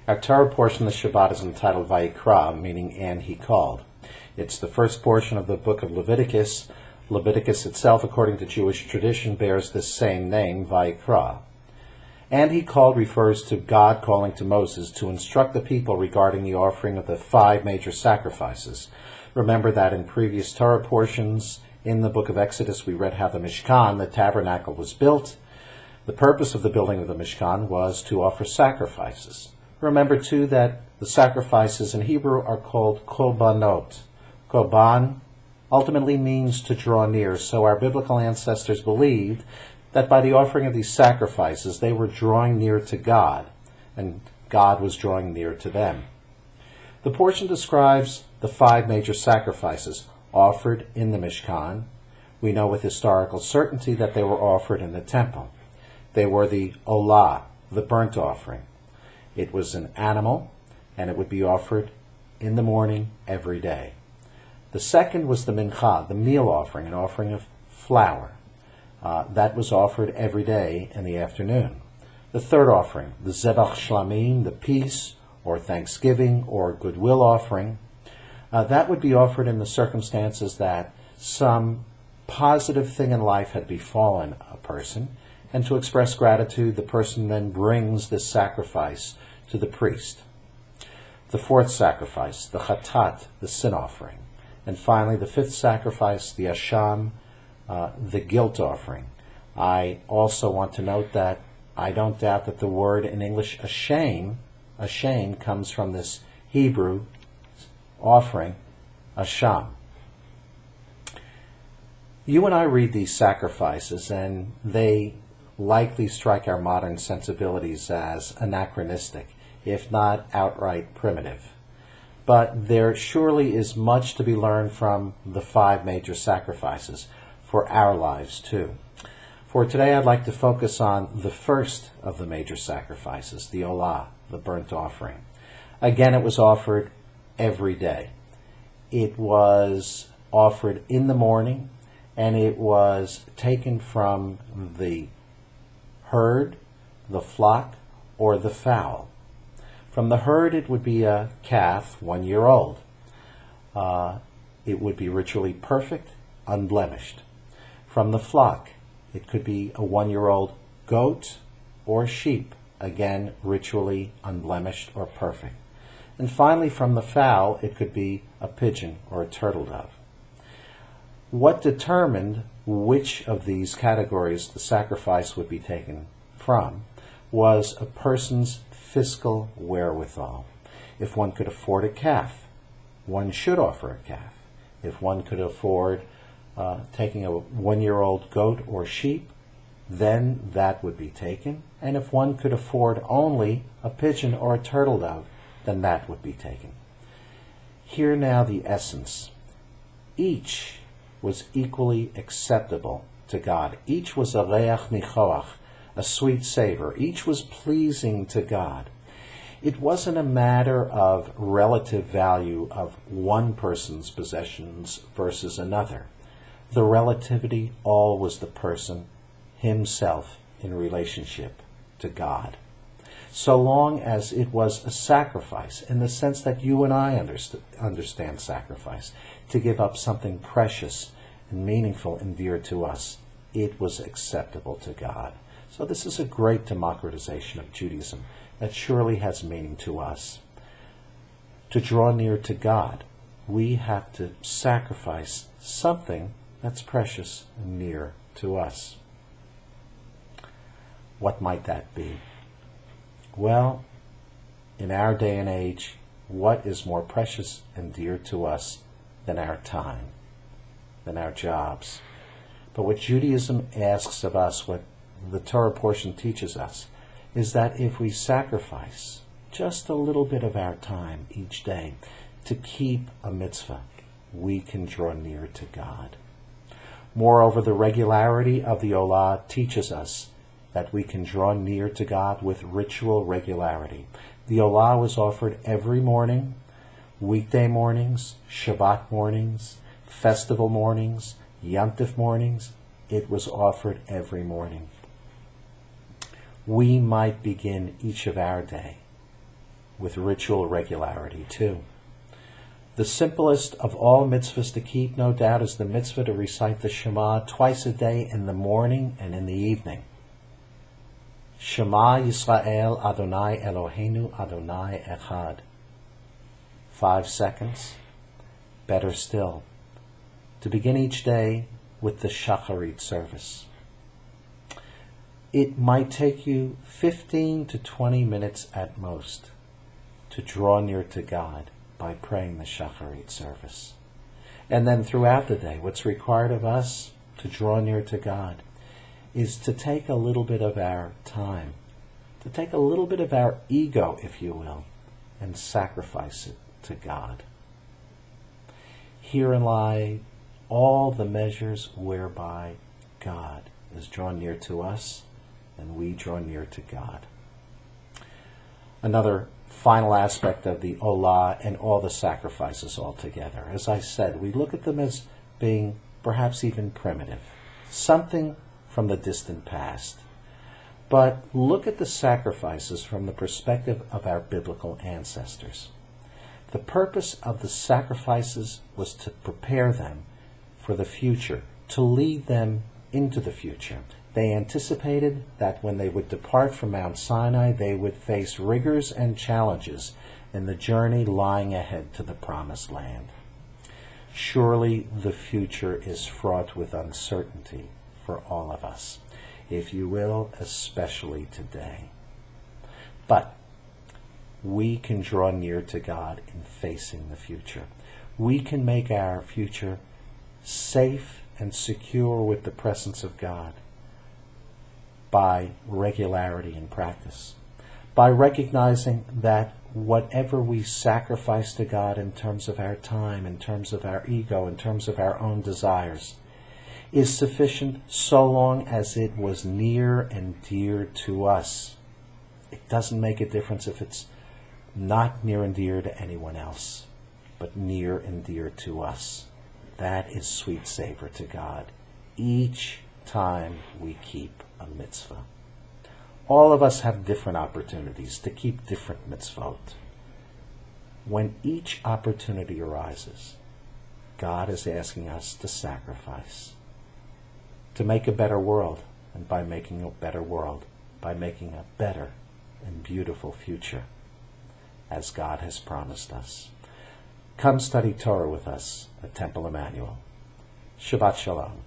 Our Torah portion of the Shabbat is entitled Vayikra, meaning "and he called." It's the first portion of the book of Leviticus. Leviticus itself, according to Jewish tradition, bears this same name, Vayikra. "And he called" refers to God calling to Moses to instruct the people regarding the offering of the 5 major sacrifices. Remember that in previous Torah portions in the book of Exodus, we read how the Mishkan, the tabernacle, was built. The purpose of the building of the Mishkan was to offer sacrifices. Remember, too, that the sacrifices in Hebrew are called korbanot. Korban ultimately means to draw near, so our biblical ancestors believed that by the offering of these sacrifices, they were drawing near to God, and God was drawing near to them. The portion describes the 5 major sacrifices offered in the Mishkan. We know with historical certainty that they were offered in the temple. They were the olah, the burnt offering. It was an animal, and it would be offered in the morning every day. The second was the mincha, the meal offering, an offering of flour. That was offered every day in the afternoon. The third offering, the zebach shlamim, the peace or thanksgiving or goodwill offering, that would be offered in the circumstances that some positive thing in life had befallen a person, and to express gratitude, the person then brings this sacrifice to the priest. The fourth sacrifice, the chatat, the sin offering. And finally, the fifth sacrifice, the asham, the guilt offering. I also want to note that I don't doubt that the word in English asham comes from this Hebrew offering, asham. You and I read these sacrifices, and they likely strike our modern sensibilities as anachronistic, if not outright primitive. But there surely is much to be learned from the 5 major sacrifices for our lives too. For today I'd like to focus on the first of the major sacrifices, the olah, the burnt offering. Again, it was offered every day. It was offered in the morning, and it was taken from the herd, the flock, or the fowl. From the herd, it would be a calf, 1 year old. It would be ritually perfect, unblemished. From the flock, it could be a 1 year old goat or sheep, again, ritually unblemished or perfect. And finally, from the fowl, it could be a pigeon or a turtle dove. What determined which of these categories the sacrifice would be taken from was a person's fiscal wherewithal. If one could afford a calf, one should offer a calf. If one could afford taking a 1 year old goat or sheep, then that would be taken. And if one could afford only a pigeon or a turtle dove, then that would be taken. Hear now the essence. Each was equally acceptable to God. Each was a reach nichoach, a sweet savor. Each was pleasing to God. It wasn't a matter of relative value of one person's possessions versus another. The relativity all was the person himself in relationship to God. So long as it was a sacrifice, in the sense that you and I understand sacrifice, to give up something precious and meaningful and dear to us, it was acceptable to God. So this is a great democratization of Judaism that surely has meaning to us. To draw near to God, we have to sacrifice something that's precious and near to us. What might that be? Well, in our day and age, what is more precious and dear to us than our time, than our jobs? But what Judaism asks of us, what the Torah portion teaches us, is that if we sacrifice just a little bit of our time each day to keep a mitzvah, we can draw near to God. Moreover, the regularity of the olah teaches us that we can draw near to God with ritual regularity. The olah was offered every morning, weekday mornings, Shabbat mornings, festival mornings, Yom Tov mornings. It was offered every morning. We might begin each of our day with ritual regularity too. The simplest of all mitzvahs to keep, no doubt, is the mitzvah to recite the Shema twice a day, in the morning and in the evening. Shema Yisrael Adonai Eloheinu Adonai Echad. 5 seconds. Better still, to begin each day with the Shacharit service. It might take you 15 to 20 minutes at most to draw near to God by praying the Shacharit service. And then throughout the day, what's required of us to draw near to God is to take a little bit of our time, to take a little bit of our ego, if you will, and sacrifice it to God. Herein lie all the measures whereby God is drawn near to us and we draw near to God. Another final aspect of the Olah and all the sacrifices altogether. As I said, we look at them as being perhaps even primitive, something from the distant past. But look at the sacrifices from the perspective of our biblical ancestors. The purpose of the sacrifices was to prepare them for the future, to lead them into the future. They anticipated that when they would depart from Mount Sinai, they would face rigors and challenges in the journey lying ahead to the Promised Land. Surely the future is fraught with uncertainty for all of us, if you will, especially today. But we can draw near to God in facing the future. We can make our future safe and secure with the presence of God by regularity in practice, by recognizing that whatever we sacrifice to God in terms of our time, in terms of our ego, in terms of our own desires, is sufficient so long as it was near and dear to us. It doesn't make a difference if it's not near and dear to anyone else, but near and dear to us. That is sweet savor to God each time we keep a mitzvah. All of us have different opportunities to keep different mitzvot. When each opportunity arises, God is asking us to sacrifice, to make a better world, and by making a better world, by making a better and beautiful future, as God has promised us. Come study Torah with us at Temple Emmanuel. Shabbat Shalom.